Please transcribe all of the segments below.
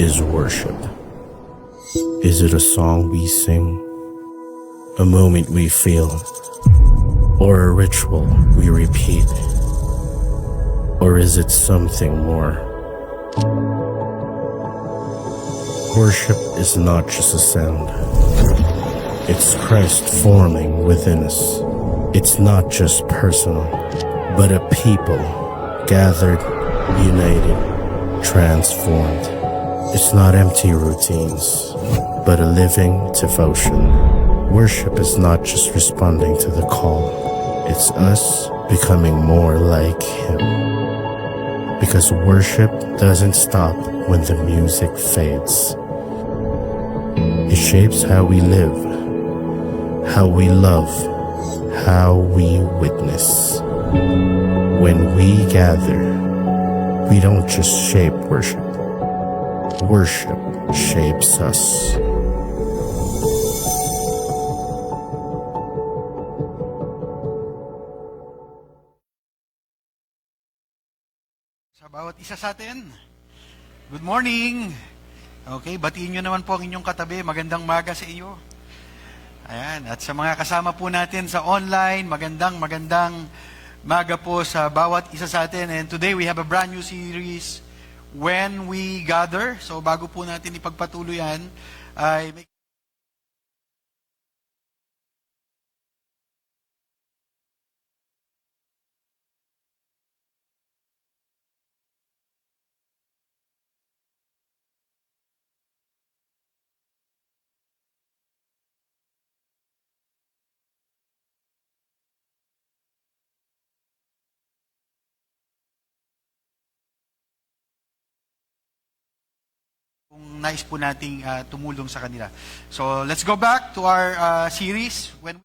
is worship? Is it a song we sing, a moment we feel, or a ritual we repeat? Or is it something more? Worship is not just a sound. It's Christ forming within us. It's not just personal, but a people gathered, united, transformed. It's not empty routines, but a living devotion. Worship is not just responding to the call. It's us becoming more like Him. Because worship doesn't stop when the music fades. It shapes how we live, how we love, how we witness. When we gather, we don't just shape worship. Worship shapes us. Sa bawat isa sa atin, good morning! Okay, batiin nyo naman po ang inyong katabi. Magandang maga sa iyo. Ayan, at sa mga kasama po natin sa online, magandang maga po sa bawat isa sa atin. And today we have a brand new series, When We Gather. So bago po natin ipagpatuloy yan, ay may kung nais po nating tumulong sa kanila. So let's go back to our series, When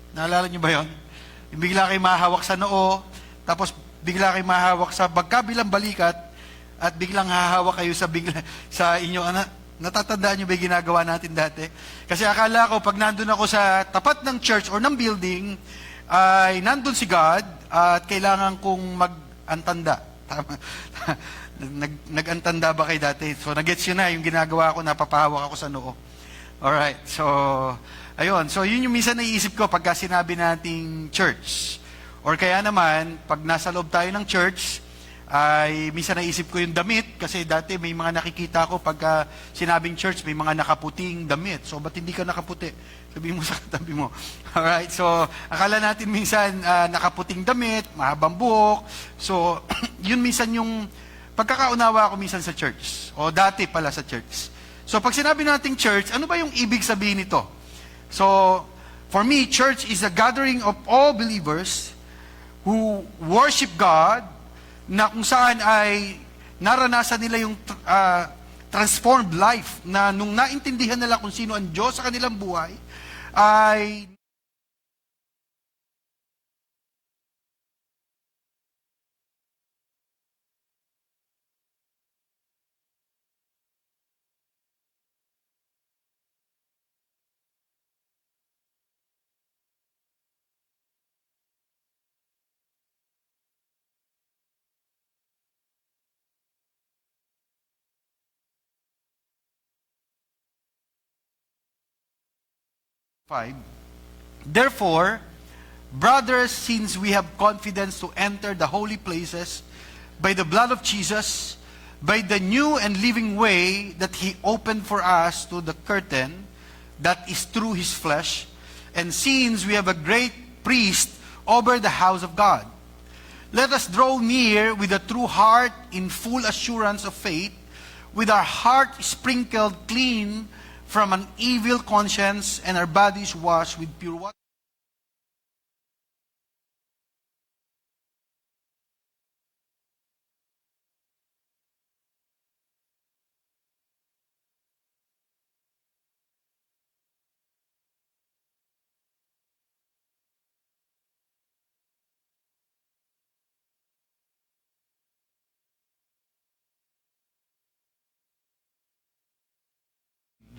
Naalala niyo ba yon? Yung bigla kayo mahawak sa noo, tapos bigla kayo mahawak sa magkabilang balikat, at biglang hahawak kayo sa inyo. Natatandaan niyo ba yung ginagawa natin dati? Kasi akala ko, pag nandun ako sa tapat ng church or ng building, ay nandun si God, at kailangan kong mag-antanda. Tama. Nag-antanda ba kayo dati? So, nag-gets yun na, yung ginagawa ko, napapahawak ako sa noo. Alright, so ayun, so yun yung minsan naiisip ko pagka sinabi nating church. Or kaya naman, pag nasa loob tayo ng church, ay minsan naisip ko yung damit, kasi dati may mga nakikita ko pagka sinabing church, may mga nakaputing damit. So, ba't hindi ka nakaputi? Sabihin mo sa katabi mo. Alright, so akala natin minsan nakaputing damit, mahabang buhok. So, yun minsan yung pagkakaunawa ko minsan sa church. O dati pala sa church. So, pag sinabi nating church, ano ba yung ibig sabihin nito? So, for me, church is a gathering of all believers who worship God, na kung saan ay naranasan nila yung transformed life, na nung naintindihan nila kung sino ang Diyos sa kanilang buhay, ay Therefore, brothers, since we have confidence to enter the holy places by the blood of Jesus, by the new and living way that He opened for us to the curtain, that is through His flesh, and since we have a great priest over the house of God, let us draw near with a true heart in full assurance of faith, with our heart sprinkled clean from an evil conscience and our bodies washed with pure water.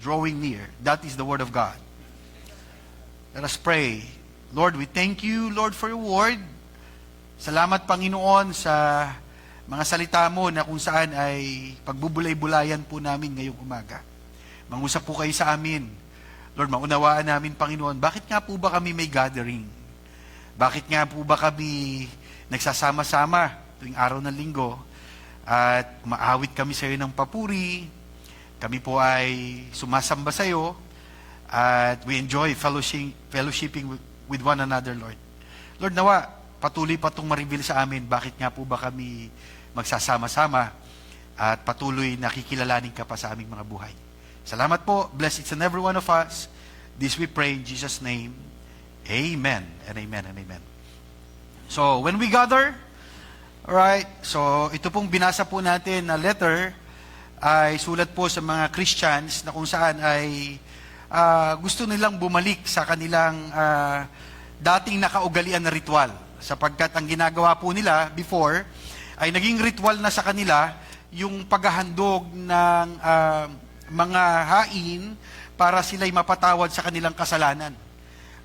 drawing near. That is the Word of God. Let us pray. Lord, we thank you, Lord, for your Word. Salamat, Panginoon, sa mga salita mo na kung saan ay pagbubulay-bulayan po namin ngayong umaga. Mangusap po kayo sa amin. Lord, maunawaan namin, Panginoon, bakit nga po ba kami may gathering? Bakit nga po ba kami nagsasama-sama tuwing araw ng linggo at umaawit kami sa iyo ng papuri? Kami po ay sumasamba sa iyo at we enjoy fellowshipping with one another, Lord. Lord, nawa, patuloy pa itong ma-reveal sa amin bakit nga po ba kami magsasama-sama at patuloy nakikilalanin ka pa sa aming mga buhay. Salamat po. Bless each and every one of us. This we pray in Jesus' name. Amen and amen and amen. So, when we gather, alright, so ito pong binasa po natin na letter ay sulat po sa mga Christians na kung saan ay gusto nilang bumalik sa kanilang dating nakaugalian na ritual. Sapagkat ang ginagawa po nila before ay naging ritual na sa kanila yung paghahandog ng mga hain para sila'y mapatawad sa kanilang kasalanan.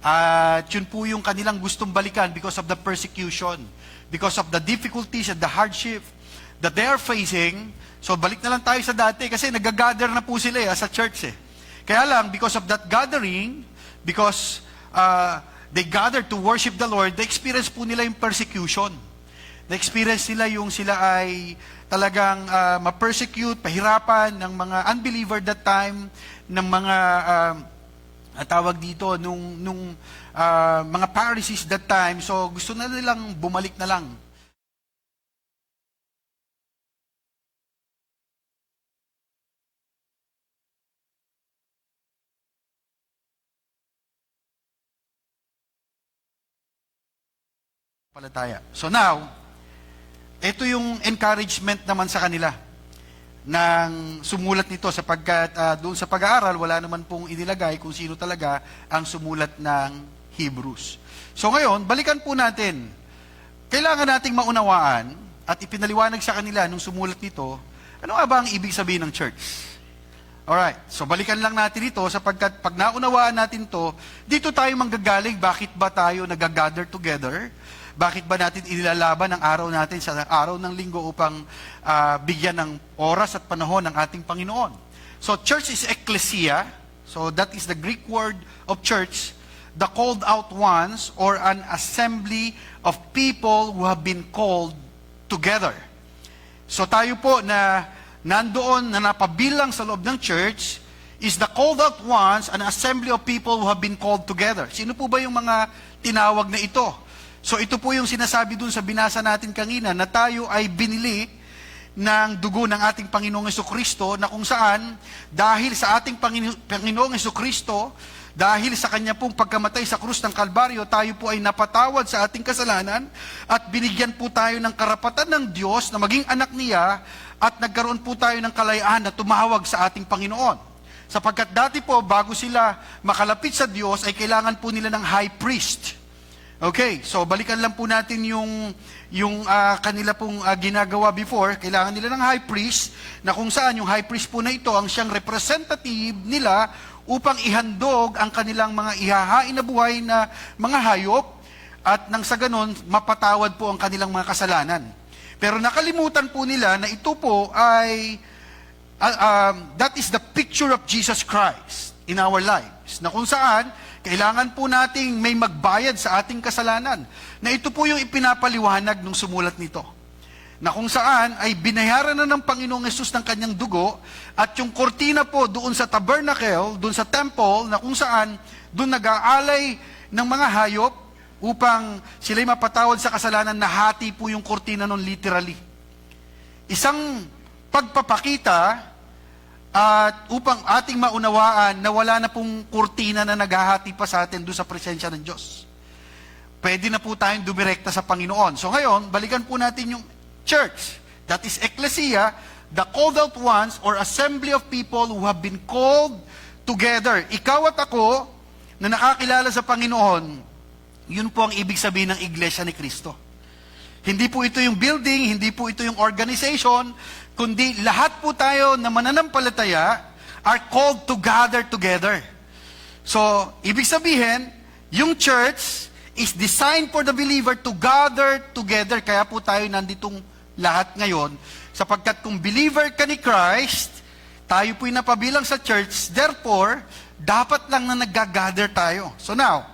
At yun po yung kanilang gustong balikan because of the persecution, because of the difficulties and the hardship that they are facing. So balik na lang tayo sa dati kasi nag-gather na po sila sa church eh. Kaya lang, because of that gathering, because they gathered to worship the Lord, na-experience po nila yung persecution. Na-experience nila yung sila ay talagang ma-persecute, pahirapan ng mga unbeliever that time, ng mga tawag dito, nung mga Pharisees that time. So gusto na nilang bumalik na lang. Palataya. So now, ito yung encouragement naman sa kanila ng sumulat nito sapagkat doon sa pag-aaral, wala naman pong inilagay kung sino talaga ang sumulat ng Hebrews. So ngayon, balikan po natin. Kailangan nating maunawaan at ipinaliwanag sa kanila nung sumulat nito, ano nga ba ang ibig sabihin ng church? Alright, so balikan lang natin ito sapagkat pag naunawaan natin to, dito tayo manggagaling, bakit ba tayo nag-gather together? Bakit ba natin inilalaban ang araw natin sa araw ng linggo upang bigyan ng oras at panahon ng ating Panginoon? So, church is ecclesia. So, that is the Greek word of church. The called out ones or an assembly of people who have been called together. So, tayo po na nandoon na napabilang sa loob ng church is the called out ones, an assembly of people who have been called together. Sino po ba yung mga tinawag na ito? So ito po yung sinasabi dun sa binasa natin kanina na tayo ay binili ng dugo ng ating Panginoong Jesucristo na kung saan dahil sa ating Panginoong Jesucristo, dahil sa Kanya pong pagkamatay sa krus ng Kalbaryo, tayo po ay napatawad sa ating kasalanan at binigyan po tayo ng karapatan ng Diyos na maging anak niya at nagkaroon po tayo ng kalayaan na tumawag sa ating Panginoon. Sapagkat dati po, bago sila makalapit sa Diyos, ay kailangan po nila ng high priest. Okay, so balikan lang po natin yung kanila pong ginagawa before. Kailangan nila ng high priest na kung saan yung high priest po na ito ang siyang representative nila upang ihandog ang kanilang mga ihahain na buhay na mga hayop at nang sa ganon mapatawad po ang kanilang mga kasalanan. Pero nakalimutan po nila na ito po ay that is the picture of Jesus Christ in our lives. Na kung saan kailangan po nating may magbayad sa ating kasalanan. Na ito po yung ipinapaliwanag nung sumulat nito. Na kung saan ay binayaran na ng Panginoong Hesus ng kanyang dugo at yung kortina po doon sa tabernacle, doon sa temple, na kung saan doon nag-aalay ng mga hayop upang sila'y mapatawad sa kasalanan, nahati po yung kortina nun literally. Isang pagpapakita at upang ating maunawaan na wala na pong kurtina na naghahati pa sa atin doon sa presensya ng Diyos. Pwede na po tayong dumirekta sa Panginoon. So ngayon, balikan po natin yung church. That is ecclesia, the called out ones or assembly of people who have been called together. Ikaw at ako na nakakilala sa Panginoon, yun po ang ibig sabihin ng Iglesia ni Cristo. Hindi po ito yung building, hindi po ito yung organization, kundi lahat po tayo na mananampalataya are called to gather together. So, ibig sabihin, yung church is designed for the believer to gather together. Kaya po tayo nanditong lahat ngayon, sapagkat kung believer ka ni Christ, tayo po'y napabilang sa church, therefore, dapat lang na nag-gather tayo. So now,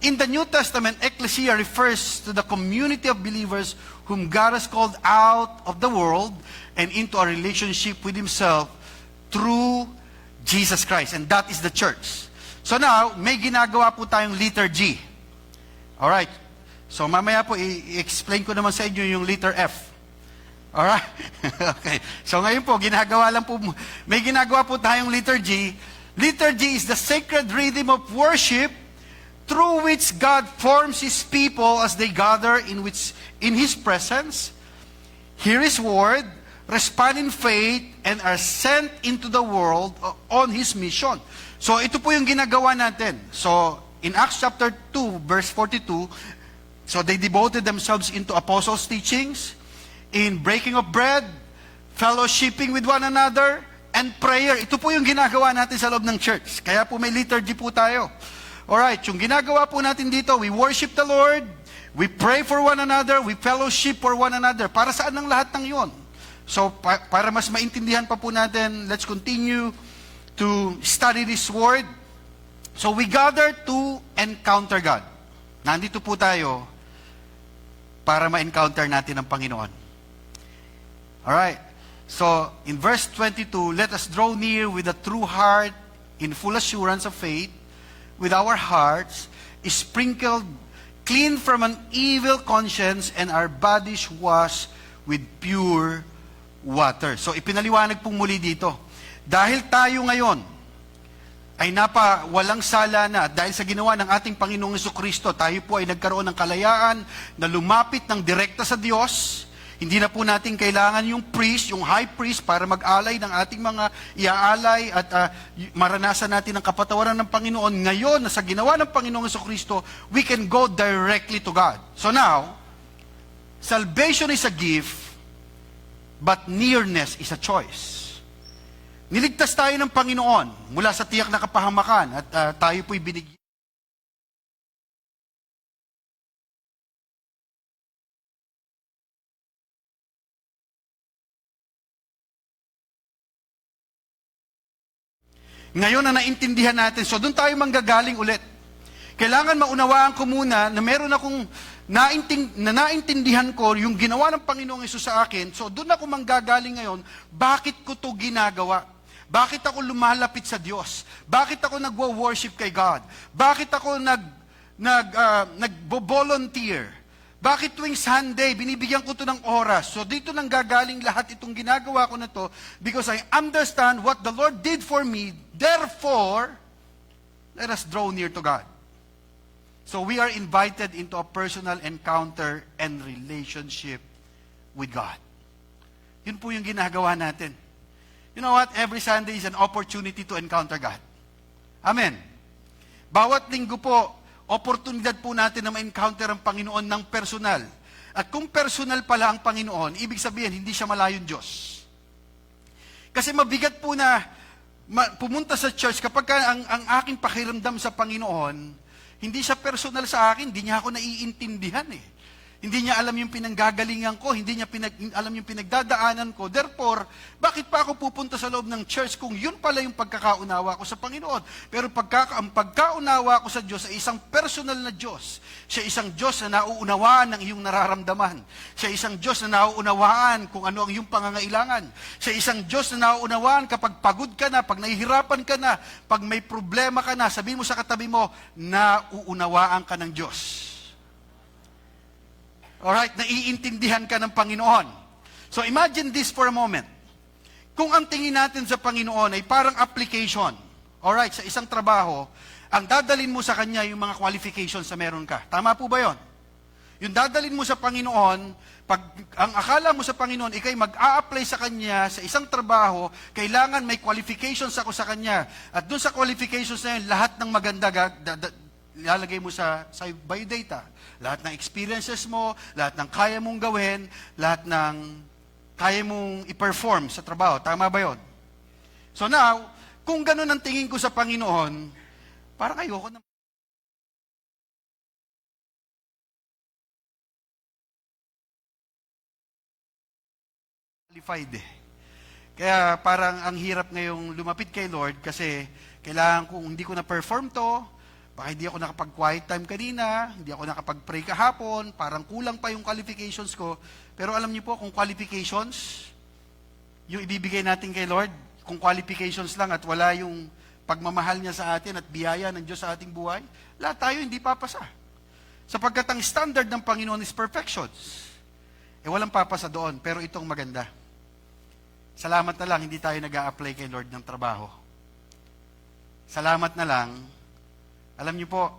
in the New Testament, ecclesia refers to the community of believers whom God has called out of the world and into a relationship with Himself through Jesus Christ. And that is the church. So now, may ginagawa po tayong liturgy. Alright. So mamaya po, i-explain ko naman sa inyo yung letter F. Alright? Okay. So ngayon po, may ginagawa po tayong liturgy. Liturgy is the sacred rhythm of worship through which God forms His people as they gather in His presence, hear His word, respond in faith, and are sent into the world on His mission. So ito po yung ginagawa natin. So in Acts chapter 2, verse 42, so they devoted themselves into apostles' teachings, in breaking of bread, fellowshipping with one another, and prayer. Ito po yung ginagawa natin sa loob ng church. Kaya po may liturgy po tayo. Alright, yung ginagawa po natin dito, we worship the Lord, we pray for one another, we fellowship for one another. Para saan ang lahat ng yon? So, para mas maintindihan pa po natin, let's continue to study this word. So, we gather to encounter God. Nandito po tayo para ma-encounter natin ang Panginoon. Alright, so in verse 22, let us draw near with a true heart in full assurance of faith, with our hearts sprinkled clean from an evil conscience and our bodies washed with pure water. So ipinaliwanag pong muli dito. Dahil tayo ngayon ay walang sala na dahil sa ginawa ng ating Panginoong Jesucristo, tayo po ay nagkaroon ng kalayaan na lumapit ng direkta sa Diyos. Hindi na po natin kailangan yung priest, yung high priest para mag-alay ng ating mga iaalay at maranasan natin ang kapatawaran ng Panginoon. Ngayon, na sa ginawa ng Panginoong Jesucristo, we can go directly to God. So now, salvation is a gift, but nearness is a choice. Niligtas tayo ng Panginoon mula sa tiyak na kapahamakan at tayo po'y binigyan. Ngayon na naintindihan natin, so doon tayo manggagaling ulit. Kailangan maunawaan ko muna na meron akong naintindihan ko yung ginawa ng Panginoong Hesus sa akin, so doon ako manggagaling ngayon, bakit ko to ginagawa? Bakit ako lumalapit sa Diyos? Bakit ako nagwo-worship kay God? Bakit ako nagbo-volunteer? Bakit tuwing Sunday, binibigyan ko to ng oras? So dito nang gagaling lahat itong ginagawa ko na to because I understand what the Lord did for me. Therefore, let us draw near to God. So we are invited into a personal encounter and relationship with God. Yun po yung ginagawa natin. You know what? Every Sunday is an opportunity to encounter God. Amen. Bawat linggo po, oportunidad po natin na ma-encounter ang Panginoon ng personal. At kung personal pala ang Panginoon, ibig sabihin, hindi siya malayong Diyos. Kasi mabigat po na pumunta sa church kapag ang aking pakiramdam sa Panginoon, hindi siya personal sa akin, hindi niya ako naiintindihan eh. Hindi niya alam yung pinanggagalingan ko, hindi niya alam yung pinagdadaanan ko. Therefore, bakit pa ako pupunta sa loob ng church kung yun pala yung pagkakaunawa ko sa Panginoon? Pero ang pagkaunawa ko sa Diyos ay isang personal na Diyos. Siya isang Diyos na nauunawaan ng iyong nararamdaman. Siya isang Diyos na nauunawaan kung ano ang iyong pangangailangan. Siya isang Diyos na nauunawaan kapag pagod ka na, pag nahihirapan ka na, pag may problema ka na, sabihin mo sa katabi mo, nauunawaan ka ng Diyos. Alright, naiintindihan ka ng Panginoon. So imagine this for a moment. Kung ang tingin natin sa Panginoon ay parang application, alright, sa isang trabaho, ang dadalin mo sa Kanya yung mga qualifications na meron ka. Tama po ba yon? Yung dadalin mo sa Panginoon, pag ang akala mo sa Panginoon, ikay mag-a-apply sa Kanya sa isang trabaho, kailangan may qualifications ako sa Kanya. At dun sa qualifications na yun, lahat ng maganda ilalagay mo sa biodata. Lahat ng experiences mo, lahat ng kaya mong gawin, lahat ng kaya mong i-perform sa trabaho. Tama ba yun? So now, Kung ganun ang tingin ko sa Panginoon, parang ayoko na qualified eh. Kaya parang ang hirap ngayong lumapit kay Lord kasi kailangan kung hindi ko na-perform to, baka hindi ako nakapag-quiet time kanina, hindi ako nakapag-pray kahapon, parang kulang pa yung qualifications ko. Pero alam niyo po, kung qualifications, yung ibibigay natin kay Lord, kung qualifications lang at wala yung pagmamahal niya sa atin at biyaya ng Diyos sa ating buhay, lahat tayo hindi papasa. Sapagkat ang standard ng Panginoon is perfections. Walang papasa doon, pero itong maganda. Salamat na lang, hindi tayo nag-a-apply kay Lord ng trabaho. Salamat na lang, alam niyo po,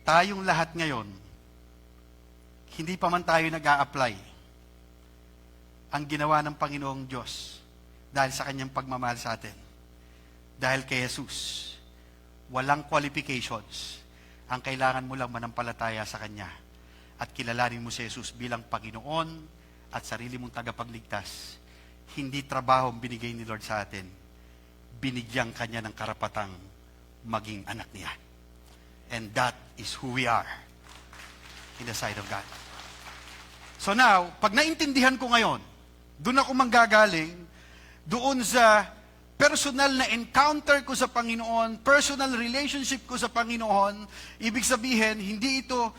tayong lahat ngayon, hindi pa man tayo nag-a-apply ang ginawa ng Panginoong Diyos dahil sa kanyang pagmamahal sa atin. Dahil kay Jesus, walang qualifications. Ang kailangan mo lang manampalataya sa Kanya at kilalanin mo si Jesus bilang Panginoon at sarili mong tagapagligtas. Hindi trabaho ang binigay ni Lord sa atin. Binigyan Kanya ng karapatang maging anak niya. And that is who we are in the sight of God. So now, pag naintindihan ko ngayon, doon ako manggagaling, doon sa personal na encounter ko sa Panginoon, personal relationship ko sa Panginoon, ibig sabihin, hindi ito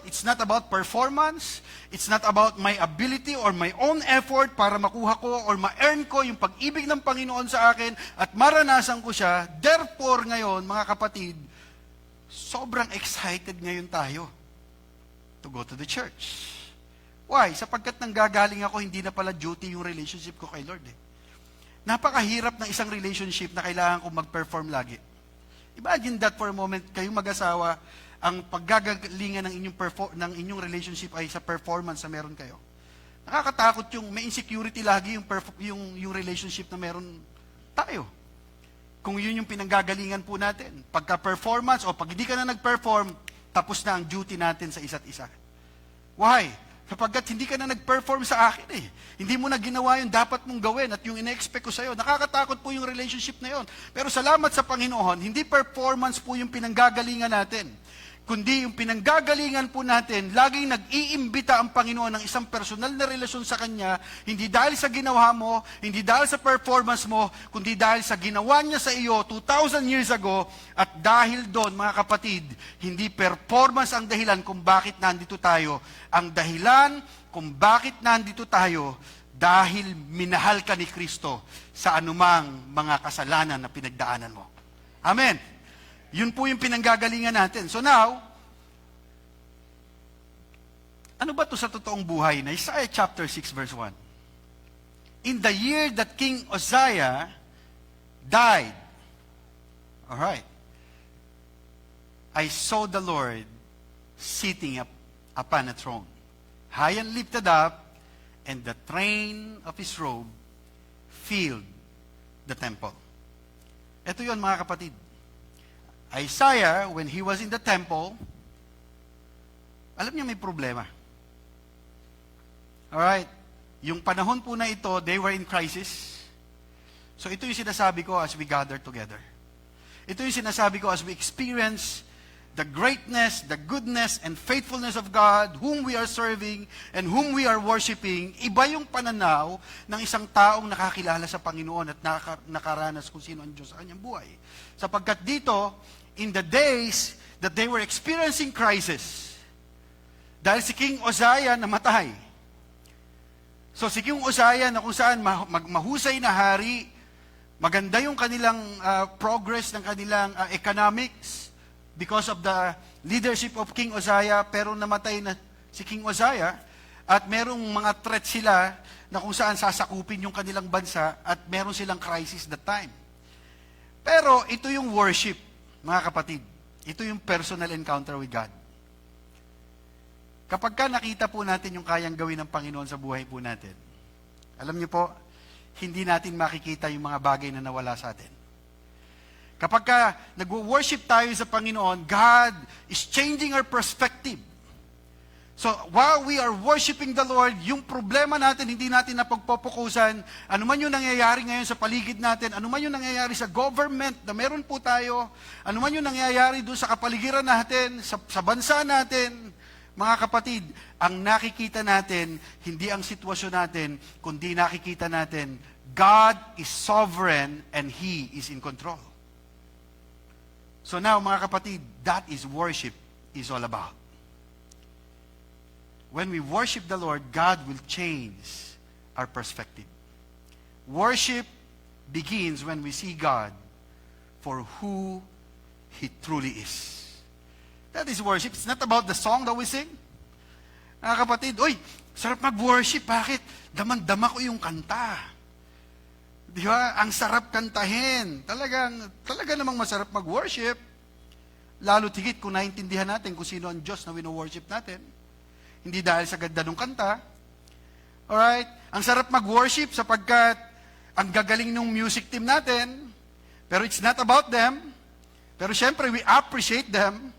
it's not about performance, it's not about my ability or my own effort para makuha ko or ma-earn ko yung pag-ibig ng Panginoon sa akin at maranasan ko siya. Therefore, ngayon, mga kapatid, sobrang excited ngayon tayo to go to the church. Why? Sapagkat nanggagaling ako, hindi na pala duty yung relationship ko kay Lord eh. Napakahirap ng isang relationship na kailangan kong mag-perform lagi. Imagine that for a moment, kayong mag-asawa, ang paggagalingan ng inyong relationship ay sa performance na meron kayo. Nakakatakot yung may insecurity lagi yung relationship na meron tayo. Kung yun yung pinanggagalingan po natin. Pagka-performance o pag hindi ka na nag-perform, tapos na ang duty natin sa isa't isa. Why? Sapagkat hindi ka na nag-perform sa akin eh. Hindi mo na ginawa yung dapat mong gawin at yung ine-expect ko sa'yo. Nakakatakot po yung relationship na yon. Pero salamat sa Panginoon, hindi performance po yung pinanggagalingan natin. Kundi yung pinanggagalingan po natin, laging nag-iimbita ang Panginoon ng isang personal na relasyon sa Kanya, hindi dahil sa ginawa mo, hindi dahil sa performance mo, kundi dahil sa ginawa niya sa iyo 2,000 years ago, at dahil doon, mga kapatid, hindi performance ang dahilan kung bakit nandito tayo. Ang dahilan kung bakit nandito tayo, dahil minahal ka ni Kristo sa anumang mga kasalanan na pinagdaanan mo. Amen. Yun po yung pinanggagalingan natin. So now, ano ba to sa totoong buhay na Isaiah chapter 6 verse 1? In the year that King Uzziah died, alright, I saw the Lord sitting upon a throne, high and lifted up, and the train of His robe filled the temple. Ito yun, mga kapatid. Isaiah, when he was in the temple, alam niya may problema. Alright, yung panahon po na ito, they were in crisis. So ito yung sinasabi ko as we gather together. Ito yung sinasabi ko as we experience the greatness, the goodness, and faithfulness of God, whom we are serving, and whom we are worshiping. Iba yung pananaw ng isang taong nakakilala sa Panginoon at nakaranas kung sino ang Diyos sa kanyang buhay. Sapagkat dito, in the days that they were experiencing crisis, dahil si King Uzziah namatay. So si King Uzziah na kung saan mahusay na hari, maganda yung kanilang progress ng kanilang economics because of the leadership of King Uzziah, pero namatay na si King Uzziah at merong mga threat sila na kung saan sasakupin yung kanilang bansa at meron silang crisis that time. Pero ito yung worship, mga kapatid. Ito yung personal encounter with God. Kapag ka nakita po natin yung kayang gawin ng Panginoon sa buhay po natin, alam niyo po, hindi natin makikita yung mga bagay na nawala sa atin. Kapag ka nag-worship tayo sa Panginoon, God is changing our perspective. So, while we are worshiping the Lord, yung problema natin, hindi natin napagpopokusan. Ano man yung nangyayari ngayon sa paligid natin, ano man yung nangyayari sa government na meron po tayo, ano man yung nangyayari doon sa kapaligiran natin, sa bansa natin, mga kapatid, ang nakikita natin, hindi ang sitwasyon natin, kundi nakikita natin, God is sovereign and He is in control. So now, mga kapatid, that is worship is all about. When we worship the Lord, God will change our perspective. Worship begins when we see God for who He truly is. That is worship. It's not about the song that we sing. Mga kapatid, oy, sarap mag-worship. Bakit? Daman-dama ko yung kanta. Di ba? Ang sarap kantahin. Talaga namang masarap mag-worship. Lalo tigit kung naintindihan natin kung sino ang Diyos na wino-worship natin. Hindi dahil sa ganda ng kanta. Alright? Ang sarap mag-worship sapagkat ang gagaling ng music team natin. Pero it's not about them. Pero syempre, we appreciate them.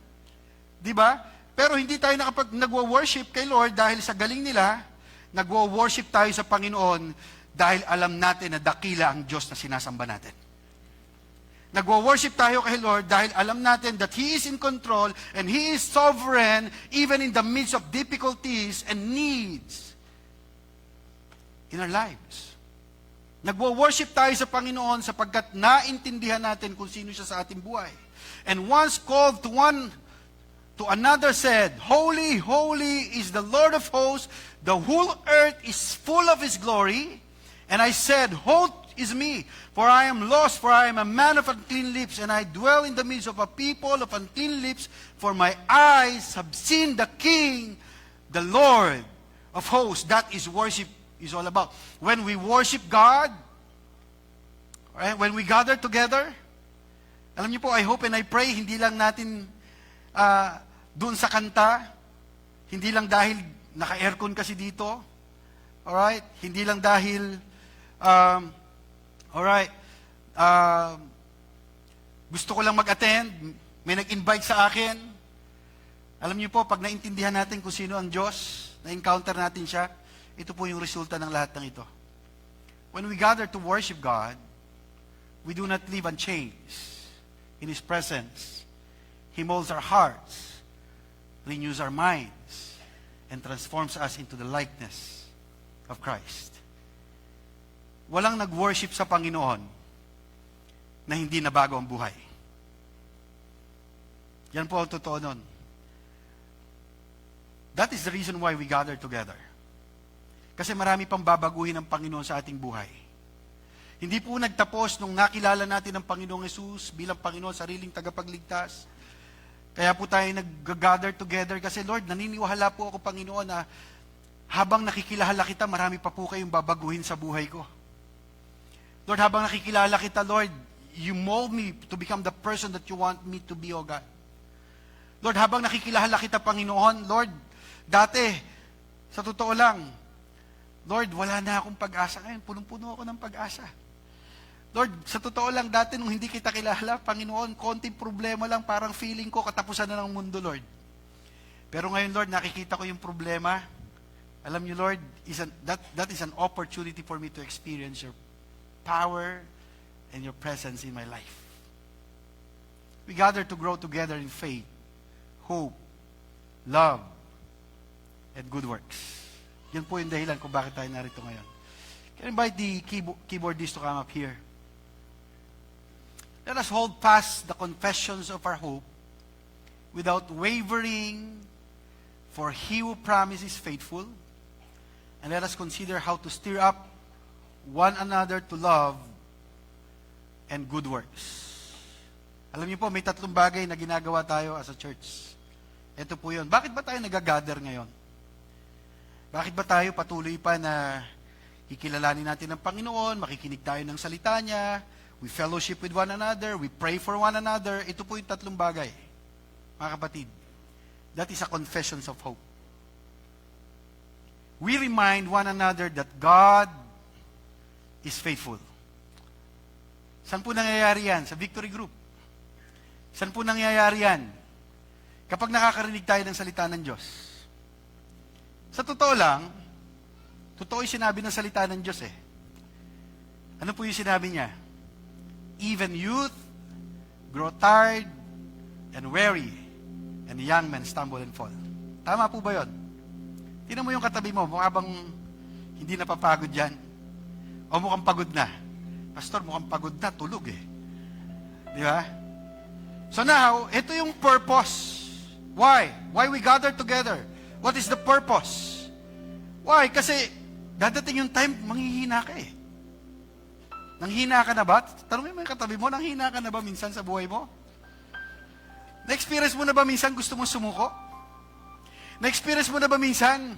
Di ba? Pero hindi tayo nagwo-worship kay Lord dahil sa galing nila. Nagwo-worship tayo sa Panginoon dahil alam natin na dakila ang Diyos na sinasamba natin. Nagwo-worship tayo kay Lord dahil alam natin that He is in control and He is sovereign even in the midst of difficulties and needs in our lives. Nagwo-worship tayo sa Panginoon sapagkat naintindihan natin kung sino siya sa ating buhay. And once called to another said, Holy, holy is the Lord of hosts, the whole earth is full of His glory. And I said, Woe is me, for I am lost, for I am a man of unclean lips, and I dwell in the midst of a people of unclean lips, for my eyes have seen the King, the Lord of hosts. That is worship is all about. When we worship God, right, when we gather together, alam niyo po, I hope and I pray, hindi lang natin doon sa kanta, hindi lang dahil naka-aircon kasi dito, alright, hindi lang dahil gusto ko lang mag-attend, may nag-invite sa akin. Alam niyo po, pag naintindihan natin kung sino ang Diyos, na-encounter natin siya, ito po yung resulta ng lahat ng ito. When we gather to worship God, we do not live unchanged in His presence. He molds our hearts, renews our minds, and transforms us into the likeness of Christ. Walang nag-worship sa Panginoon na hindi nabago ang buhay. Yan po ang totoo nun. That is the reason why we gather together. Kasi marami pang babaguhin ng Panginoon sa ating buhay. Hindi po nagtapos nung nakilala natin ang Panginoong Yesus bilang Panginoon, sariling tagapagligtas. Kaya po tayo nag-gather together kasi Lord, naniniwala po ako Panginoon na habang nakikilala kita, marami pa po kayong babaguhin sa buhay ko. Lord, habang nakikilala kita, Lord, you mold me to become the person that you want me to be, O God. Lord, habang nakikilala kita, Panginoon, Lord, dati, sa totoo lang, Lord, wala na akong pag-asa ngayon. Punong-puno ako ng pag-asa. Lord, sa totoo lang, dati nung hindi kita kilala, Panginoon, konting problema lang, parang feeling ko, katapusan na ng mundo, Lord. Pero ngayon, Lord, nakikita ko yung problema. Alam niyo, Lord, that is an opportunity for me to experience your power and your presence in my life. We gather to grow together in faith, hope, love, and good works. Yan po yung dahilan kung bakit tayo narito ngayon. Can I invite the keyboardist to come up here? Let us hold fast the confessions of our hope without wavering, for He who promises is faithful. And let us consider how to stir up one another to love and good works. Alam niyo po, may 3 bagay na ginagawa tayo as a church. Ito po yun. Bakit ba tayo nag-gather ngayon? Bakit ba tayo patuloy pa na kikilalanin natin ang Panginoon, makikinig tayo ng salita niya, we fellowship with one another, we pray for one another? Ito po yung 3 bagay, mga kapatid. That is a confession of hope. We remind one another that God is faithful. Saan po nangyayari yan? Sa Victory Group. Saan po nangyayari yan? Kapag nakakarinig tayo ng salita ng Diyos. Sa totoo lang, totoo yung sinabi ng salita ng Diyos eh. Ano po yung sinabi niya? Even youth grow tired and weary, and young men stumble and fall. Tama po ba yun? Tingnan mo yung katabi mo, mukha bang hindi napapagod yan? O mukhang pagod na? Pastor, mukhang pagod na, tulog eh. Di ba? So now, ito yung purpose. Why? Why we gather together? What is the purpose? Why? Kasi dadating yung time, manghihina ka eh. Nanghina ka na ba? Tanungin mo yung katabi mo, nanghina ka na ba minsan sa buhay mo? Na-experience mo na ba minsan gusto mong sumuko? Na-experience mo na ba minsan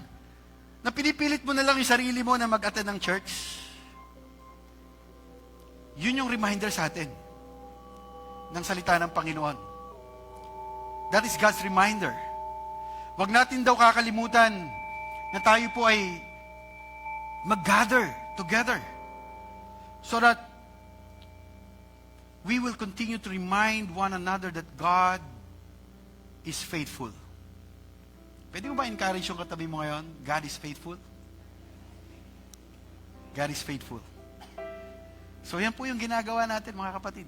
na pinipilit mo na lang yung sarili mo na mag-attend ng church? Yun yung reminder sa atin ng salita ng Panginoon. That is God's reminder. Huwag natin daw kakalimutan na tayo po ay mag-gather together so that we will continue to remind one another that God is faithful. Pwede mo ba encourage yung katabi mo ngayon? God is faithful? God is faithful. So yan po yung ginagawa natin, mga kapatid.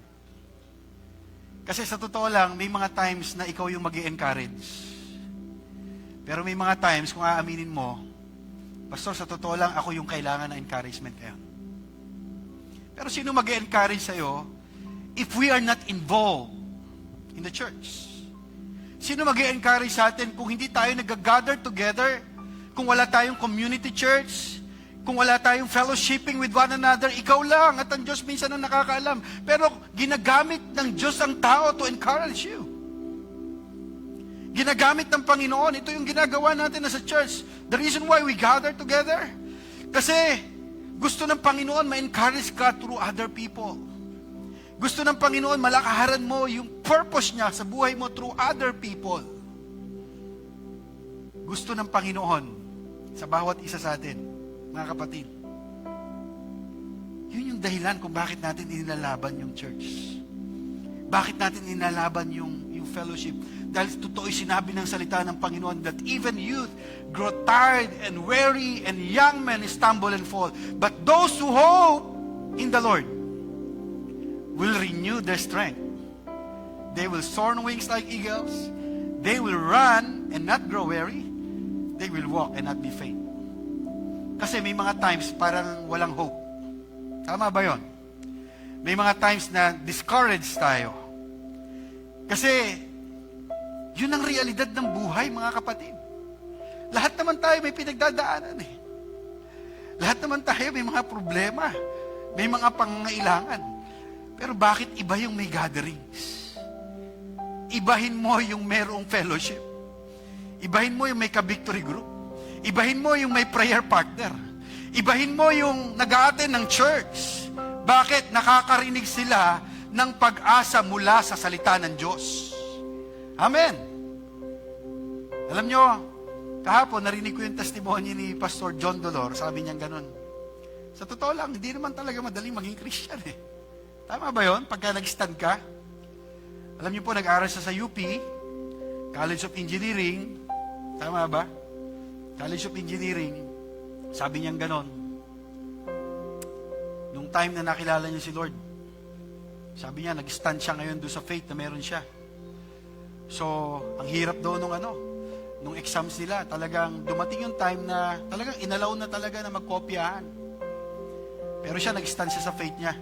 Kasi sa totoo lang, may mga times na ikaw yung mag-i-encourage. Pero may mga times, kung aaminin mo, Pastor, sa totoo lang, ako yung kailangan ng encouragement ngayon. Pero sino mag-i-encourage sa'yo if we are not involved in the church? Sino mag-i-encourage sa atin kung hindi tayo nag-gather together, kung wala tayong community church, kung wala tayong fellowshipping with one another? Ikaw lang at ang Diyos minsan ang nakakaalam. Pero ginagamit ng Diyos ang tao to encourage you. Ginagamit ng Panginoon. Ito yung ginagawa natin sa church. The reason why we gather together. Kasi gusto ng Panginoon ma-encourage ka through other people. Gusto ng Panginoon malakaharan mo yung purpose niya sa buhay mo through other people. Gusto ng Panginoon sa bawat isa sa atin, mga kapatid. Yun yung dahilan kung bakit natin inilalaban yung church. Bakit natin inilalaban yung fellowship. Dahil totoo yung sinabi ng salita ng Panginoon that even youth grow tired and weary and young men stumble and fall. But those who hope in the Lord will renew their strength. They will soar on wings like eagles. They will run and not grow weary. They will walk and not be faint. Kasi may mga times parang walang hope. Tama ba yon? May mga times na discouraged tayo. Kasi yun ang realidad ng buhay, mga kapatid. Lahat naman tayo may pinagdadaanan eh. Lahat naman tayo may mga problema. May mga pangangailangan. Pero bakit iba yung may gatherings? Ibahin mo yung merong fellowship. Ibahin mo yung may ka-victory group. Ibahin mo yung may prayer partner. Ibahin mo yung nag-a-attend ng church. Bakit? Nakakarinig sila ng pag-asa mula sa salita ng Diyos. Amen. Alam nyo, kahapon narinig ko yung testimony ni Pastor John Dolor. Sabi niya ganun. Sa totoo lang, hindi naman talaga madaling maging Christian eh. Tama ba yun? Pagka nag-stand ka? Alam niyo po, nag-aral siya sa UP, College of Engineering. Tama ba? College of Engineering. Sabi niya ganon. Nung time na nakilala niya si Lord, sabi niya, nag-stand siya ngayon doon sa faith na meron siya. So, ang hirap daw nung exams nila, talagang dumating yung time na talagang inalaw na talaga na magkopyahan. Pero siya, nag-stand siya sa faith niya.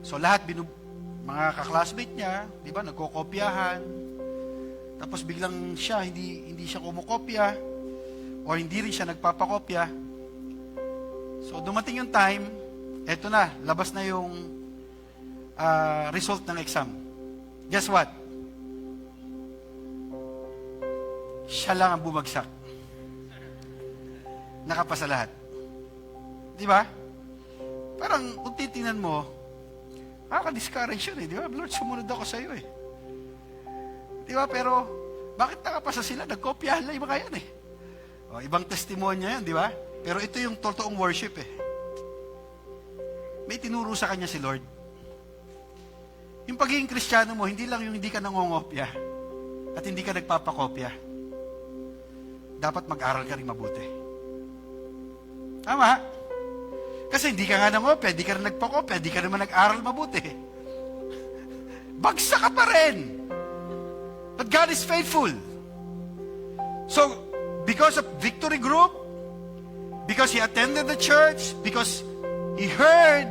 So lahat, mga kaklasmate niya, di ba, nagkokopyahan. Tapos biglang siya, hindi siya kumukopya, or hindi rin siya nagpapakopya. So dumating yung time, eto na, labas na yung result ng exam. Guess what? Siya lang ang bumagsak. Nakapasa lahat. Di ba? Parang, kung titingnan mo, nakaka-discourage yun eh, di ba? Lord, sumunod ako sa iyo eh. Di ba? Pero, bakit nakapasa sila? Nagkopyahan lang yung mga yan eh. O, ibang testimonya yan, di ba? Pero ito yung totoong worship eh. May tinuro sa kanya si Lord. Yung pagiging Kristiyano mo, hindi lang yung hindi ka nangongopya at hindi ka nagpapakopya. dapat mag-aral ka rin mabuti. Tama? Kasi hindi ka nga nangopya, hindi ka rin nagpakopya, hindi ka naman nag-aral mabuti. Bagsak ka pa rin. But God is faithful. So, because of Victory Group, because he attended the church, because he heard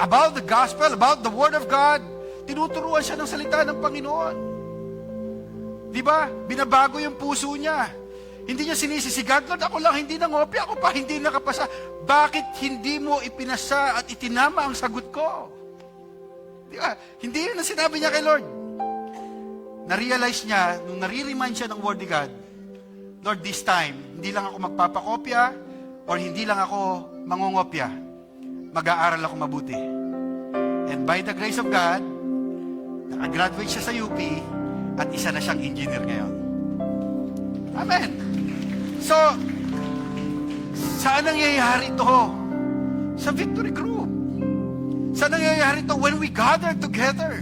about the gospel, about the Word of God, tinuturuan siya ng salita ng Panginoon. Di ba? Binabago yung puso niya. Hindi niya sinisisi, God, Lord, ako lang hindi nangopya, ako pa hindi nakapasa. Bakit hindi mo ipinasa at itinama ang sagot ko? Di ba? Hindi yun ang sinabi niya kay Lord. Na-realize niya, nung nare-remind siya ng Word ni God, Lord, this time, hindi lang ako magpapakopya or hindi lang ako mangungopya. Mag-aaral ako mabuti. And by the grace of God, nakagraduate siya sa UP at isa na siyang engineer ngayon. Amen. So, saan nangyayari ito? Sa Victory Group. Saan nangyayari ito? When we gather together.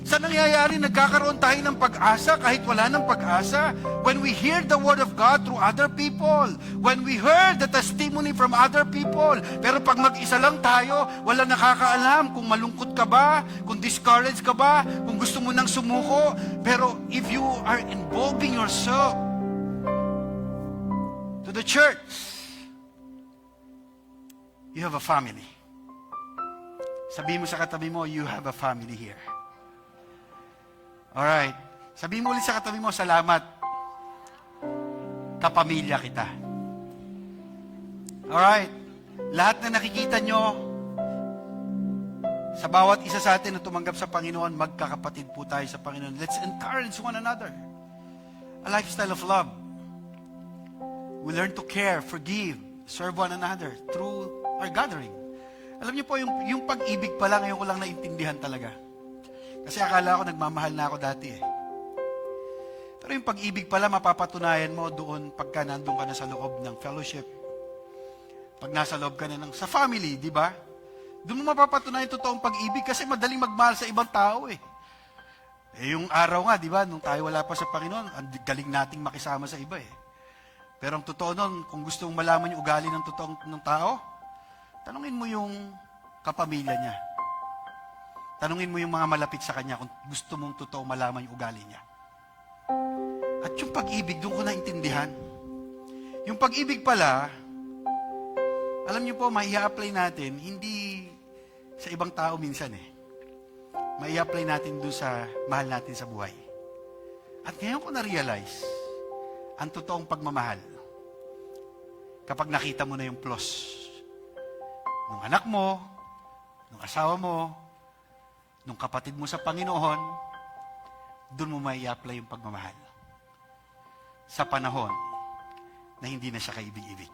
Saan nangyayari? Nagkakaroon tayo ng pag-asa kahit wala ng pag-asa. When we hear the Word of God through other people. When we heard the testimony from other people. Pero pag mag-isa lang tayo, wala nakakaalam kung malungkot ka ba, kung discouraged ka ba, kung gusto mo nang sumuko. Pero if you are involving yourself to the church, you have a family. Sabihin mo sa katabi mo, you have a family here. Alright. Sabihin mo ulit sa katabi mo, salamat. Kapamilya kita. Alright. Lahat na nakikita nyo, sa bawat isa sa atin na tumanggap sa Panginoon, magkakapatid po tayo sa Panginoon. Let's encourage one another. A lifestyle of love. We learn to care, forgive, serve one another through our gathering. Alam niyo po, yung pag-ibig pa lang, ngayon ko lang naintindihan talaga. Kasi akala ko nagmamahal na ako dati eh. Pero yung pag-ibig pala, mapapatunayan mo doon pagka nandun ka na sa loob ng fellowship. Pag nasa loob ka na sa family, di ba? Doon mo mapapatunayan totoong pag-ibig kasi madaling magmahal sa ibang tao eh. Eh yung araw nga, di ba, nung tayo wala pa sa Panginoon, ang galing nating makisama sa iba eh. Pero ang totoo nun, kung gusto mong malaman yung ugali ng totoong ng tao, tanungin mo yung kapamilya niya. Tanungin mo yung mga malapit sa kanya kung gusto mong totoo malaman yung ugali niya. At yung pag-ibig, doon ko naintindihan. Yung pag-ibig pala, alam niyo po, mai-apply natin, hindi sa ibang tao minsan eh. Mai-apply natin doon sa mahal natin sa buhay. At ngayon ko na-realize, ang totoong pagmamahal, kapag nakita mo na yung flaws ng anak mo, ng asawa mo, nung kapatid mo sa Panginoon, doon mo mai-apply yung pagmamahal. Sa panahon na hindi na siya kaibig-ibig.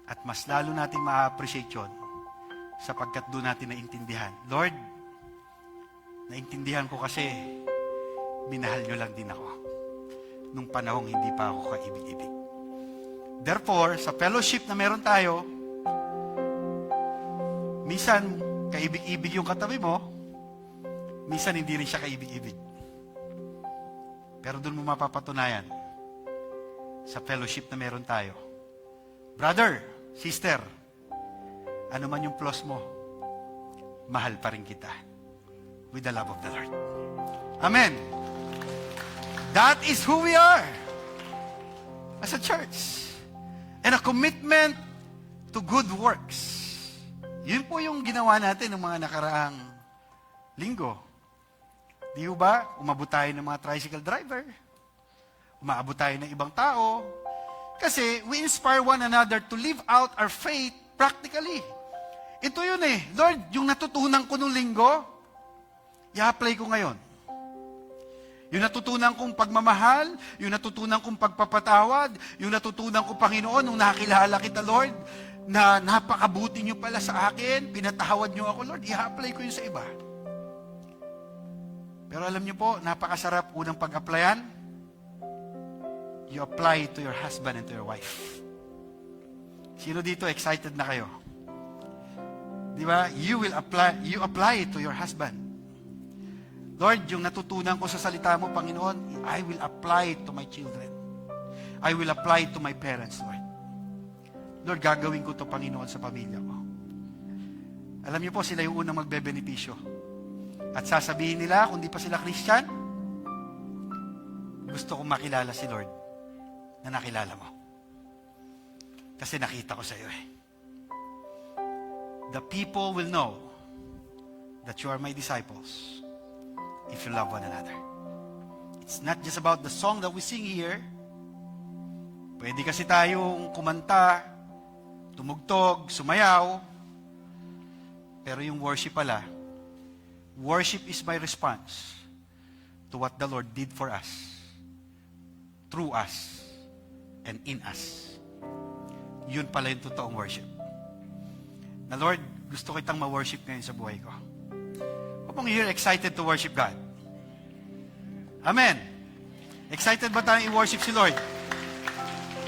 At mas lalo natin ma-appreciate yun sapagkat doon natin naintindihan. Lord, naintindihan ko kasi minahal nyo lang din ako nung panahong hindi pa ako kaibig-ibig. Therefore, sa fellowship na meron tayo, minsan, kaibig-ibig yung katabi mo, minsan hindi rin siya kaibig-ibig. Pero doon mo mapapatunayan sa fellowship na meron tayo. Brother, sister, ano man yung flaws mo, mahal pa rin kita with the love of the Lord. Amen. That is who we are as a church. And a commitment to good works. Yun po yung ginawa natin ng mga nakaraang linggo. Di ba? Umabot tayo ng mga tricycle driver. Umaabot tayo ng ibang tao. Kasi we inspire one another to live out our faith practically. Ito yun eh. Lord, yung natutunan ko nung linggo, i-apply ko ngayon. Yung natutunan kong pagmamahal, yung natutunan kong pagpapatawad, yung natutunan ko, Panginoon, nung nakilala kita, Lord, na napakabuti nyo pala sa akin, pinatawad nyo ako, Lord, i-apply ko yun sa iba. Pero alam nyo po, napakasarap unang pag-applyan, you apply it to your husband and to your wife. Sino dito excited na kayo? Di ba? You apply it to your husband. Lord, yung natutunan ko sa salita mo, Panginoon, I will apply it to my children. I will apply it to my parents, Lord. Lord, gagawin ko to, Panginoon, sa pamilya ko. Alam niyo po, sila yung unang magbebenepisyo. At sasabihin nila, kung di pa sila Christian, gusto kong makilala si Lord na nakilala mo. Kasi nakita ko sa iyo eh. The people will know that you are my disciples if you love one another. It's not just about the song that we sing here. Pwede kasi tayong kumanta, tumugtog, sumayaw, pero yung worship pala, worship is my response to what the Lord did for us, through us, and in us. Yun pala yung totoong worship. Na Lord, gusto kitang ma-worship ngayon sa buhay ko. Kapag you're excited to worship God. Amen. Excited ba tayong i-worship si Lord?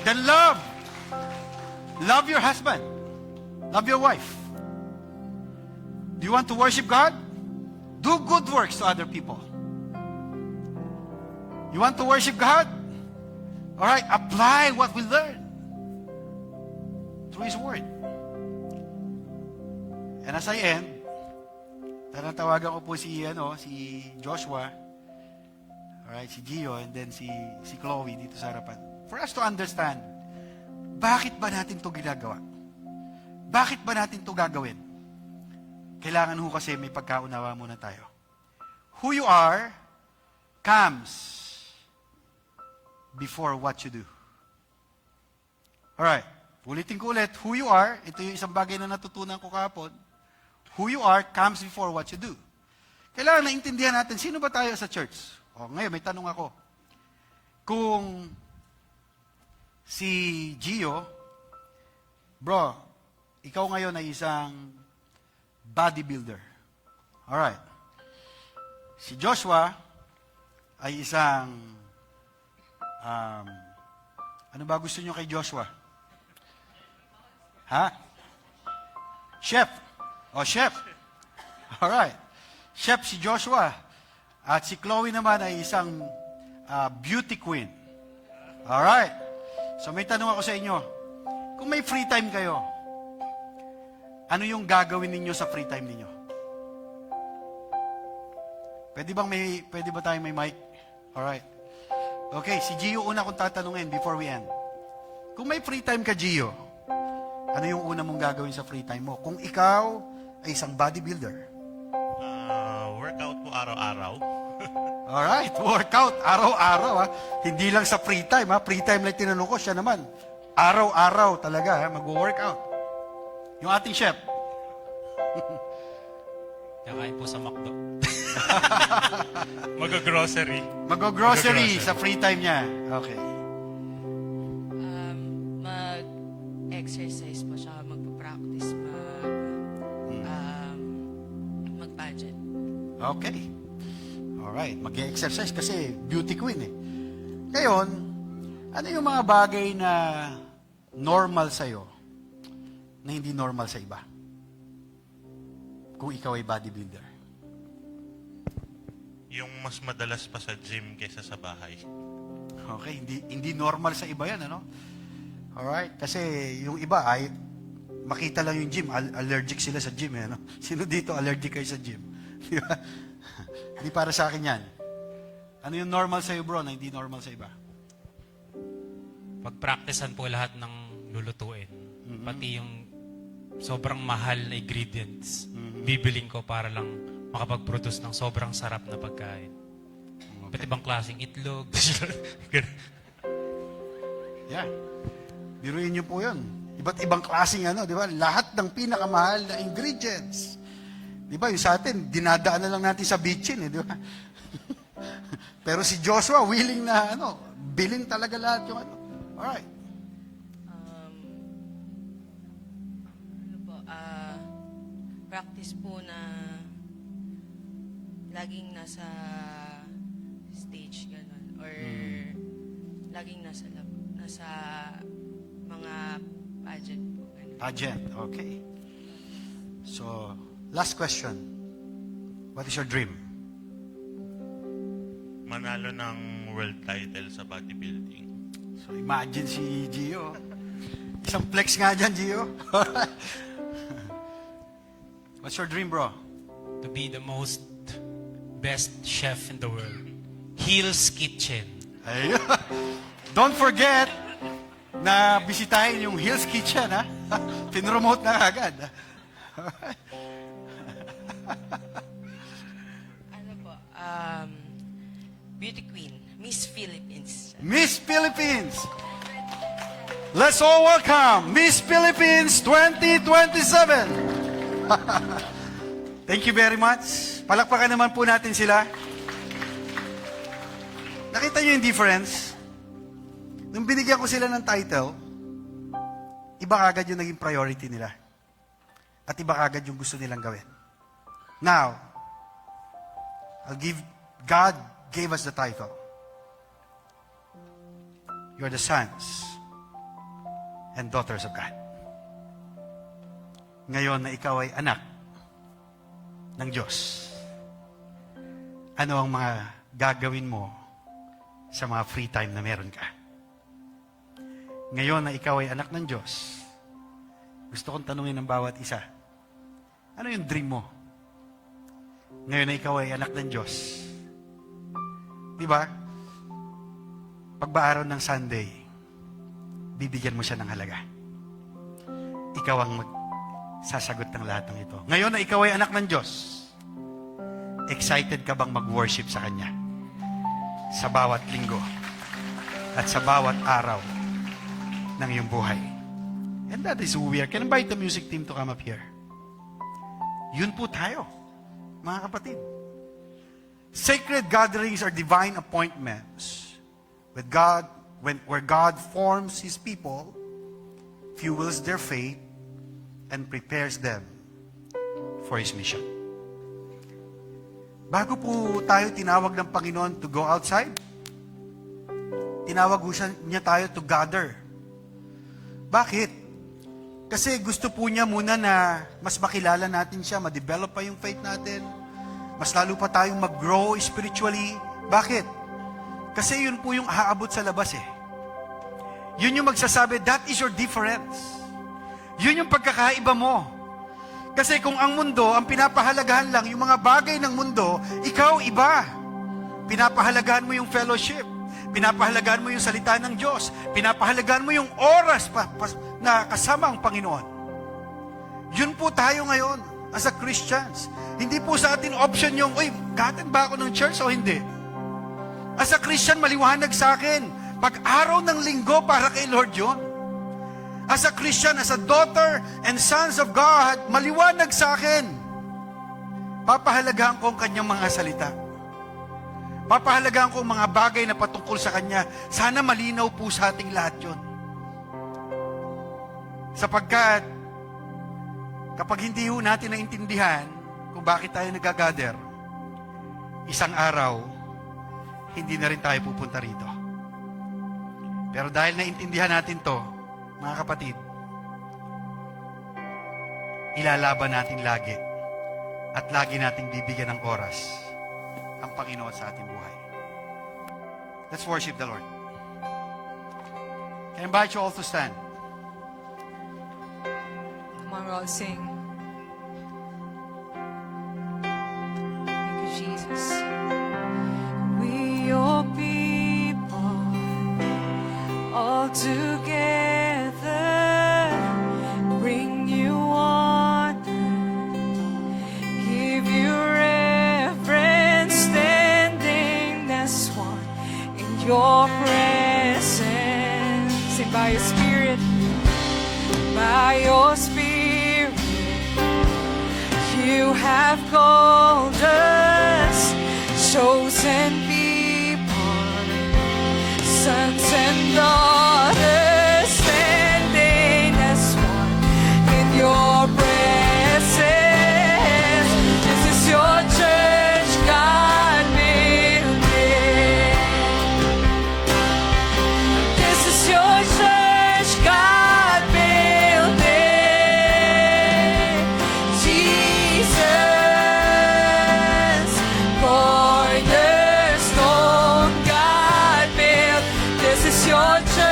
Then love. Love your husband. Love your wife. Do you want to worship God? Do good works to other people. You want to worship God? All right, apply what we learn through His Word. And as I end, tawagan ko po si Joshua, all right, si Gio, and then si Chloe dito sa harapan. For us to understand, bakit ba natin to ginagawa? Bakit ba natin to gagawin? Kailangan ho kasi may pagkaunawa muna tayo. Who you are comes before what you do. Alright, ulitin ko ulit. Who you are, ito yung isang bagay na natutunan ko kahapon. Who you are comes before what you do. Kailangan naintindihan natin, sino ba tayo sa church? O, ngayon, may tanong ako. Kung si Gio, bro, ikaw ngayon ay isang bodybuilder. Alright. Si Joshua ay isang ano ba gusto nyo kay Joshua? Ha? Chef. Oh, chef. Alright. Chef si Joshua. At si Chloe naman ay isang beauty queen. Alright. So may tanong ako sa inyo. Kung may free time kayo, ano yung gagawin ninyo sa free time ninyo? Pwede ba tayong may mic? Alright. Okay, si Gio una kong tatanungin before we end. Kung may free time ka, Gio, ano yung una mong gagawin sa free time mo? Kung ikaw ay isang bodybuilder. Workout po araw-araw. Alright, workout araw-araw ha. Hindi lang sa free time ha. Free time lang tinanong ko, siya naman. Araw-araw talaga ha, mag-workout. Yung ating chef. Kakain po sa McDo. Mag-grocery. Mag-grocery sa free time niya. Okay. Mag-exercise po siya, magpa-practice, mag-budget. Okay. Alright, mag-exercise kasi beauty queen eh. Ngayon, ano yung mga bagay na normal sa'yo na hindi normal sa iba? Kung ikaw ay bodybuilder. Yung mas madalas pa sa gym kaysa sa bahay. Okay, hindi normal sa iba yan, ano? Alright, kasi yung iba ay makita lang yung gym, allergic sila sa gym, eh, ano? Sino dito allergic kayo sa gym? Di ba? Hindi para sa akin yan. Ano yung normal sa iyo, bro, na hindi normal sa iba? Pag-practicean po lahat ng lulutuin. Pati yung sobrang mahal na ingredients. Bibiling ko para lang makapag-produce ng sobrang sarap na pagkain. Iba't ibang klaseng itlog. Yeah. Biruin niyo po yun. Iba't ibang klaseng ano, di ba? Lahat ng pinakamahal na ingredients. Di ba? Yung sa atin, dinadaan na lang natin sa bitchin, eh, di ba? Pero si Joshua, willing na, bilhin talaga lahat yung ano. Alright. Practice po na laging nasa stage, gano'n. Or laging nasa mga pageant po. Ganun. Pageant, okay. So, last question. What is your dream? Manalo ng world title sa bodybuilding. So imagine si Gio. Isang flex nga dyan, Gio. What's your dream, bro? To be the most best chef in the world. Hill's Kitchen. Ayun. Don't forget na bisitahin yung Hill's Kitchen, ha? Pinromote na agad. Ano po? Beauty Queen. Miss Philippines. Miss Philippines. Let's all welcome Miss Philippines 2027. Thank you very much. Palakpakan naman po natin sila. Nakita niyo yung difference? Nung binigyan ko sila ng title, iba kagad yung naging priority nila. At iba kagad yung gusto nilang gawin. Now, God gave us the title. You're the sons and daughters of God. Ngayon na ikaw ay anak ng Diyos, ano ang mga gagawin mo sa mga free time na meron ka? Ngayon na ikaw ay anak ng Diyos, gusto kong tanungin ng bawat isa, ano yung dream mo? Ngayon na ikaw ay anak ng Diyos. Di ba? Pag ba araw ng Sunday, bibigyan mo siya ng halaga. Ikaw ang magsasagot ng lahat ng ito. Ngayon na ikaw ay anak ng Diyos, excited ka bang mag-worship sa Kanya? Sa bawat linggo at sa bawat araw ng iyong buhay. And that is who we are. Can I invite the music team to come up here? Yun po tayo, mga kapatid. Sacred gatherings are divine appointments with God, where God forms His people, fuels their faith, and prepares them for His mission. Bago po tayo tinawag ng Panginoon to go outside, tinawag niya tayo to gather. Bakit? Kasi gusto po niya muna na mas makilala natin siya, ma-develop pa yung faith natin, mas lalo pa tayong mag-grow spiritually. Bakit? Kasi yun po yung aabot sa labas eh. Yun yung magsasabi, that is your difference. Yun yung pagkakaiba mo. Kasi kung ang mundo, ang pinapahalagahan lang, yung mga bagay ng mundo, ikaw iba. Pinapahalagahan mo yung fellowship. Pinapahalagahan mo yung salita ng Diyos. Pinapahalagahan mo yung oras na kasama ang Panginoon. Yun po tayo ngayon as a Christians. Hindi po sa atin option yung, uy, gaten ba ako ng church o hindi? As a Christian, maliwanag sa akin. Pag-araw ng linggo para kay Lord yun. As a Christian, as a daughter and sons of God, maliwanag sa akin. Papahalagahan ko ang kanyang mga salita. Papahalagahan ko ang mga bagay na patungkol sa kanya. Sana malinaw po sa ating lahat yun. Sapagkat, kapag hindi ho natin naintindihan kung bakit tayo nagagather, isang araw, hindi na rin tayo pupunta rito. Pero dahil naintindihan natin to, mga kapatid, ilalaban natin lagi at lagi nating bibigyan ng oras ang Panginoon sa ating buhay. Let's worship the Lord. Can I invite you all to stand? Come on, we'll all sing. Thank you, Jesus. We your people all together bring you honor, give you reverence, standing as one in your presence. And by your Spirit, you have called us, chosen people, sons and daughters, standing as one in your presence. This is your church, God building. This is your church, God building. Jesus, cornerstone, God built. This is your church.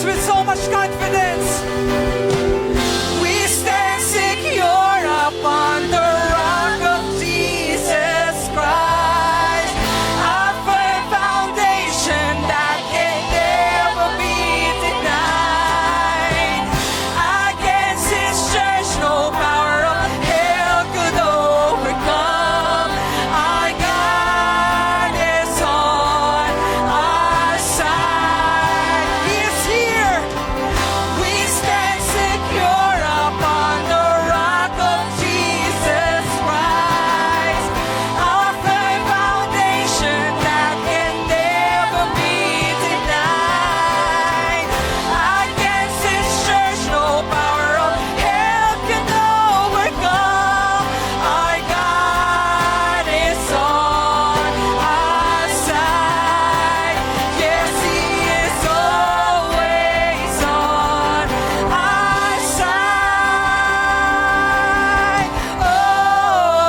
with so much confidence. We stand secure upon the rock of Jesus Christ, our firm foundation that can never be denied. Against His church, no power of hell could overcome. Our God is on our side. He is here. We stand secure upon the rock of Jesus Christ, our firm foundation that can never be denied. Against His church, no power of hell can overcome. Our God is on our side. Yes, He is always on our side.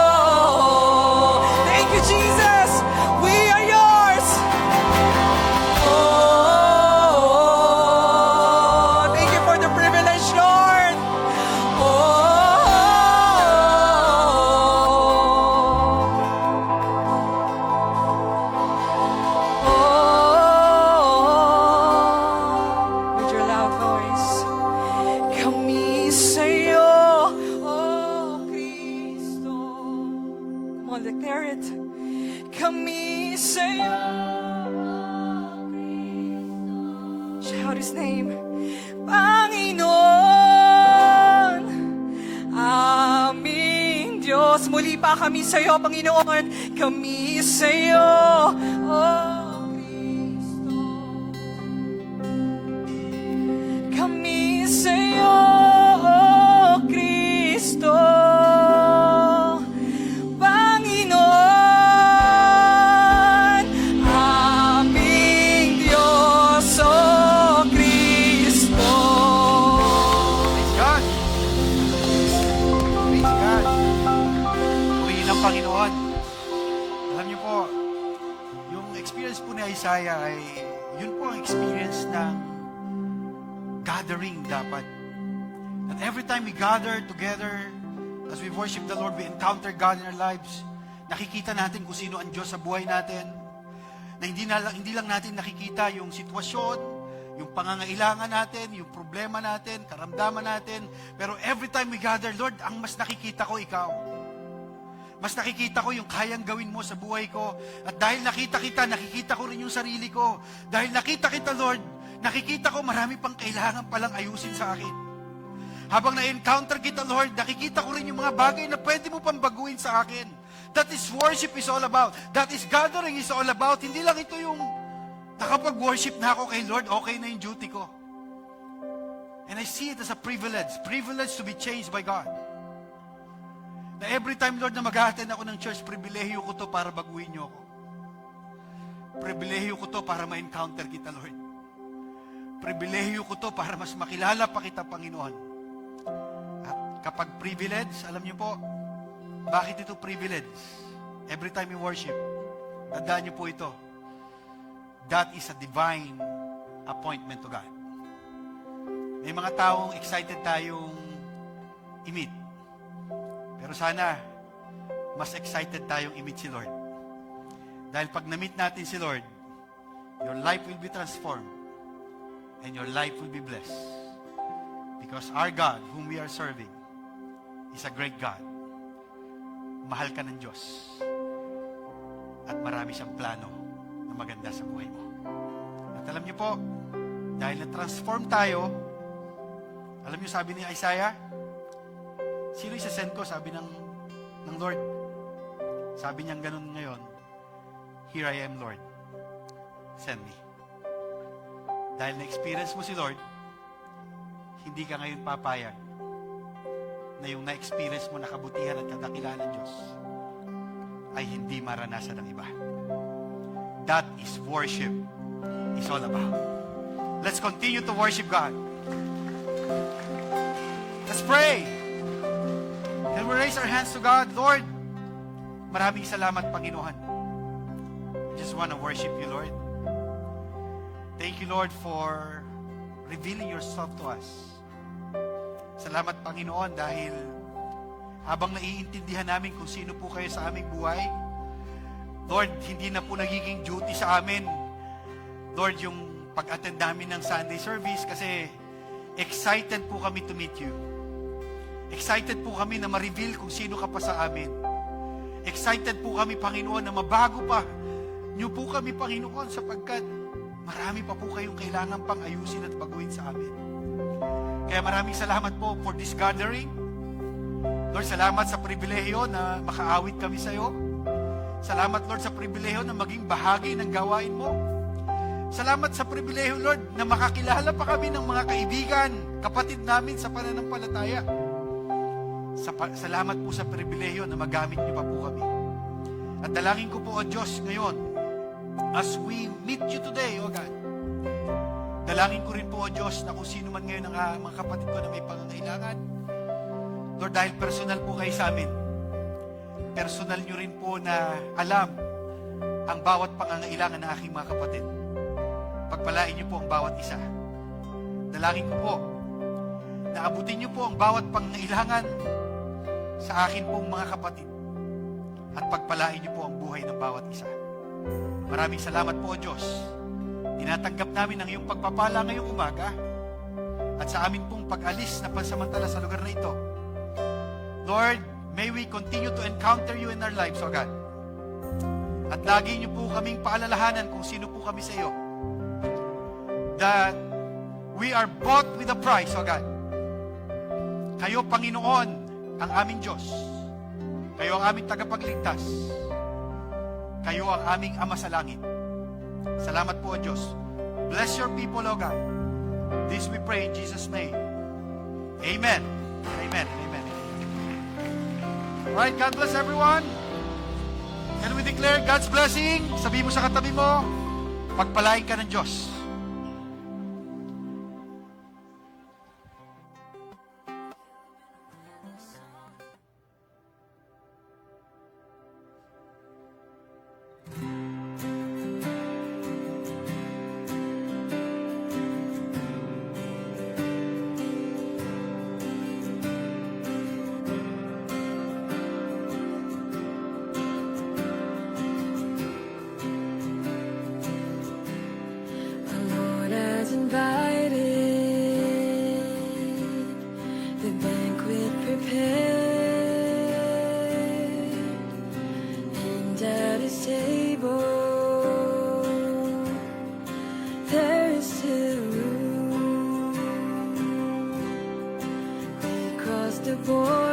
Oh, thank you, Jesus. We are yours. Oh, thank you for the privilege, Lord. With your loud voice. Kami sa'yo, oh Cristo. Come on, declare it. Kami sa'yo, oh Cristo. Shout His name. Panginoon, aming Diyos. Muli pa kami sa'yo, Panginoon. Kami sa'yo, oh Cristo. Kami sa'yo, oh Cristo. Panginoon, aming Diyos, oh Cristo. God. Praise God. Purihin ang Panginoon. Alam niyo po, yung experience po ni Isaiah ay, yun po ang experience ng gathering dapat. That every time we gather together, as we worship the Lord, we encounter God in our lives. Nakikita natin kung sino ang Diyos sa buhay natin. Na hindi lang natin nakikita yung sitwasyon, yung pangangailangan natin, yung problema natin, karamdaman natin. Pero every time we gather, Lord, ang mas nakikita ko ikaw. Mas nakikita ko yung kayang gawin mo sa buhay ko. At dahil nakita kita, nakikita ko rin yung sarili ko. Dahil nakita kita, Lord, nakikita ko marami pang kailangan palang ayusin sa akin. Habang na-encounter kita, Lord, nakikita ko rin yung mga bagay na pwede mo pang baguhin sa akin. That is worship is all about. That is gathering is all about. Hindi lang ito yung nakapag-worship na ako kay Lord, okay na yung duty ko. And I see it as a privilege. Privilege to be changed by God. Na every time, Lord, na mag-attend ako ng church, pribilehiyo ko to para baguhin niyo ako. Pribilehiyo ko to para ma-encounter kita, Lord. Pribilehiyo ko to para mas makilala pa kita, Panginoon. At kapag privilege, alam niyo po, bakit ito privilege? Every time you worship, tandaan niyo po ito. That is a divine appointment to God. May mga taong excited tayong i-meet. Pero sana, mas excited tayong i-meet si Lord. Dahil pag na-meet natin si Lord, your life will be transformed and your life will be blessed. Because our God, whom we are serving, is a great God. Mahal ka ng Diyos. At marami siyang plano na maganda sa buhay mo. At alam niyo po, dahil na-transform tayo, alam niyo sabi ni Isaiah, sino isa-send ko? Sabi ng Lord. Sabi niyang ganun ngayon, here I am, Lord. Send me. Dahil na-experience mo si Lord, hindi ka ngayon papayag na yung na-experience mo na kabutihan at kadakilaan ng Diyos ay hindi maranasan ng iba. That is worship is all about. Let's continue to worship God. Let's pray. Can we raise our hands to God? Lord, maraming salamat, Panginoon. I just want to worship you, Lord. Thank you, Lord, for revealing yourself to us. Salamat, Panginoon, dahil habang naiintindihan namin kung sino po kayo sa aming buhay, Lord, hindi na po nagiging duty sa amin, Lord, yung pag-attend namin ng Sunday service kasi excited po kami to meet you. Excited po kami na ma-reveal kung sino ka pa sa amin. Excited po kami, Panginoon, na mabago pa niyo po kami, Panginoon, sapagkat marami pa po kayong kailangan pang ayusin at baguhin sa amin. Kaya maraming salamat po for this gathering. Lord, salamat sa pribilehiyo na makaawit kami sa iyo. Salamat, Lord, sa pribilehiyo na maging bahagi ng gawain mo. Salamat sa pribilehiyo, Lord, na makakilala pa kami ng mga kaibigan, kapatid namin sa pananampalataya. Salamat po sa pribilehiyo na magamit niyo pa po kami. At dalangin ko po, O Diyos, ngayon, as we meet you today, O God, dalangin ko rin po, O Diyos, na kung sino man ngayon ang mga kapatid ko na may pangangailangan, Lord, dahil personal po kayo sa amin, personal nyo rin po na alam ang bawat pangangailangan ng aking mga kapatid. Pagpalain niyo po ang bawat isa. Dalangin ko po na abutin niyo po ang bawat pangangailangan sa akin pong mga kapatid at pagpalain niyo po ang buhay ng bawat isa. Maraming salamat po, O Diyos. Tinatanggap namin ang iyong pagpapala ngayong umaga at sa amin pong pag-alis na pansamantala sa lugar na ito. Lord, may we continue to encounter you in our lives, O God. At lagi niyo po kaming paalalahanan kung sino po kami sa iyo. That we are bought with a price, O God. Kayo, Panginoon, ang aming Diyos. Kayo ang aming tagapagligtas. Kayo ang aming Ama sa langit. Salamat po, O Diyos. Bless your people, O God. This we pray in Jesus' name. Amen. Amen. Amen. Alright, God bless everyone. Can we declare God's blessing? Sabi mo sa katabi mo, pagpalain ka ng Diyos. Our Lord has invited the banquet prepared, and at His table there is still room. We crossed the border.